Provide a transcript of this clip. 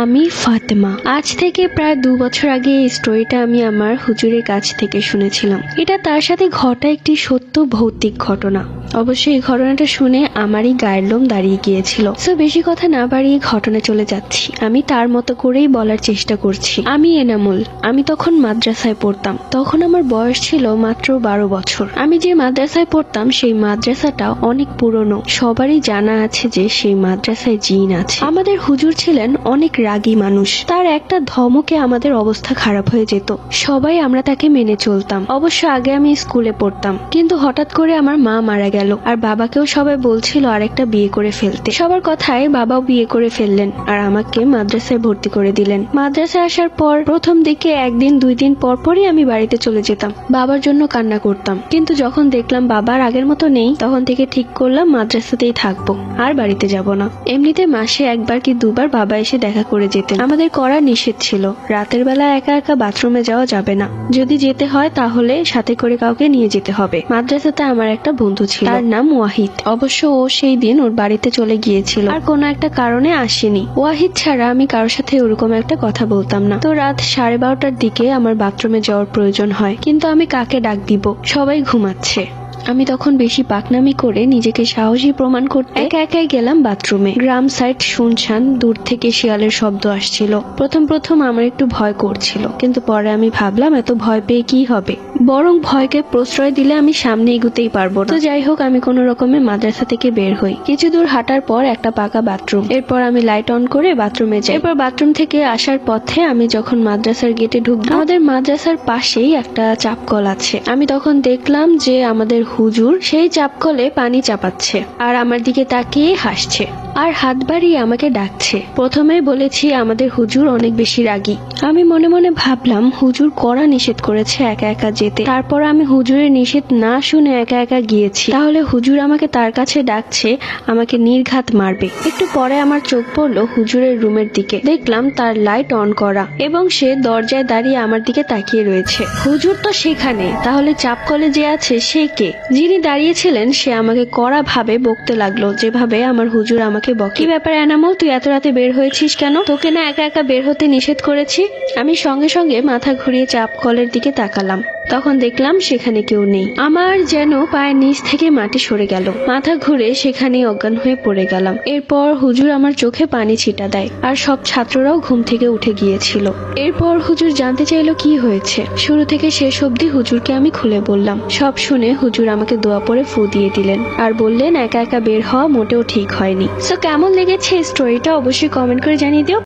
আমি ফাতেমা। আজ থেকে প্রায় 2 বছর আগে এই স্টোরিটা আমি আমার হুজুরের কাছ থেকে শুনেছিলাম। এটা তার সাথে ঘটা একটি সত্য ভৌতিক ঘটনা। অবশ্যই এই ঘটনাটা শুনে আমারই গায়ের লোম দাঁড়িয়ে গিয়েছিল। সো বেশি কথা না বাড়িয়ে ঘটনা চলে যাচ্ছি। আমি তার মতো করেই বলার চেষ্টা করছি। আমি এনামুল। আমি তখন মাদ্রাসায় পড়তাম। তখন আমার বয়স ছিল মাত্র 12 বছর। আমি যে মাদ্রাসায় পড়তাম সেই মাদ্রাসাটা অনেক পুরনো। সবারই জানা আছে যে সেই মাদ্রাসায় জিন আছে। আমাদের হুজুর ছিলেন অনেক রাগী মানুষ। তার একটা ধমকে আমাদের অবস্থা খারাপ হয়ে যেত। সবাই আমরা তাকে মেনে চলতাম। অবশ্য আগে আমি স্কুলে পড়তাম, কিন্তু হঠাৎ করে আমার মা মারা গেল আর বাবাকেও সবাই বলছিল আরেকটা বিয়ে করে ফেলতে। সবার কথায় বাবাও বিয়ে করে ফেললেন আর আমাকে মাদ্রাসায় ভর্তি করে দিলেন। মাদ্রাসায় আসার পর প্রথম দিকে 1 দিন 2 দিন পর পরই আমি বাড়িতে চলে যেতাম। বাবার জন্য কান্না করতাম, কিন্তু যখন দেখলাম বাবার আগের মতো নেই তখন থেকে ঠিক করলাম মাদ্রাসাতেই থাকবো, আর বাড়িতে যাব না। এমনিতে মাসে 1বার কি 2বার বাবা এসে দেখা করে যেতেন। আমাদের করা নিষেধ ছিল, রাতের বেলা একা একা বাথরুমে যাওয়া যাবে না। যদি যেতে হয় তাহলে সাথে করে কাউকে নিয়ে যেতে হবে। মাদ্রাসাতে আমার একটা বন্ধু ছিল, তার নাম ওয়াহিদ। অবশ্য ও সেই দিন ওর বাড়িতে চলে গিয়েছিল আর কোনো একটা কারণে আসেনি। ওয়াহিদ ছাড়া আমি কারোর সাথে ওরকম একটা কথা বলতাম না। তো রাত 12:30টার দিকে আমার বাথরুমে যাওয়ার প্রয়োজন হয়, কিন্তু আমি কাকে ডাক দিব? সবাই ঘুমাচ্ছে। আমি তখন বেশি পাকনামি করে নিজেকে সাহসী প্রমাণ করতে একা একাই গেলাম বাথরুমে। গ্রাম সাইড শুনশান, দূর থেকে শিয়ালের শব্দ আসছিল। প্রথম আমার একটু ভয় করছিল, কিন্তু পরে আমি ভাবলাম এত ভয় পেয়ে কি হবে, বরং ভয়কে প্রশ্রয় দিলে আমি সামনে এগুতেই পারবো না। তো যাই হোক, আমি কোনো রকমে মাদ্রাসা থেকে বের হই। কিছু দূর হাঁটার পর একটা পাকা বাথরুম। এরপর আমি লাইট অন করে বাথরুমে যাই। এরপর বাথরুম থেকে আসার পথে আমি যখন মাদ্রাসার গেটে ঢুকবো, আমাদের মাদ্রাসার পাশেই একটা চাপকল আছে। আমি তখন দেখলাম যে আমাদের হুজুর সেই চাপকলে পানি চাপাচ্ছে আর আমার দিকে তাকিয়ে হাসছে আর হাত বাড়িয়ে আমাকে ডাকছে। প্রথমেই বলেছি আমাদের হুজুর অনেক বেশি রাগী। আমি মনে মনে ভাবলাম হুজুর কড়া নিষেধ করেছে একা একা যেতে, তারপর আমি হুজুরের নিষেধ না শুনে একা একা গিয়েছি। তাহলে হুজুর আমাকে তার কাছে ডাকছে, আমাকে নির্ঘাত মারবে। একটু পরে আমার চোখ পড়লো হুজুরের রুমের দিকে। দেখলাম তার লাইট অন করা এবং সে দরজায় দাঁড়িয়ে আমার দিকে তাকিয়ে রয়েছে। হুজুর তো সেখানে, তাহলে চাপকলে যে আছে সে কে? যিনি দাঁড়িয়েছিলেন সে আমাকে কড়া ভাবে বকতে লাগলো, যেভাবে আমার হুজুর আমাকে বকে। কি ব্যাপার এনামুল, তুই এত রাতে বের হয়েছিস কেন? তোকে না একা একা বের হতে নিষেধ করেছি? আমি সঙ্গে সঙ্গে মাথা ঘুরিয়ে চাপকলের দিকে তাকালাম। তখন দেখলাম সেখানে কেউ নেই। আমার যেন পায়ের নিচ থেকে মাটি সরে গেল। মাথা ঘুরে সেখানে অজ্ঞান হয়ে পড়ে গেলাম। এরপর হুজুর আমার চোখে পানি ছিটা দেয় আর সব ছাত্ররাও ঘুম থেকে উঠে গিয়েছিল। এরপর হুজুর জানতে চাইলো কি হয়েছে। শুরু থেকে শেষ অবধি হুজুরকে আমি খুলে বললাম। সব শুনে হুজুর আমাকে দোয়া পড়ে ফু দিয়ে দিলেন আর বললেন একা একা বের হওয়া মোটেও ঠিক হয়নি। সো কেমন লেগেছে স্টোরিটা অবশ্যই কমেন্ট করে জানিয়ে দিও।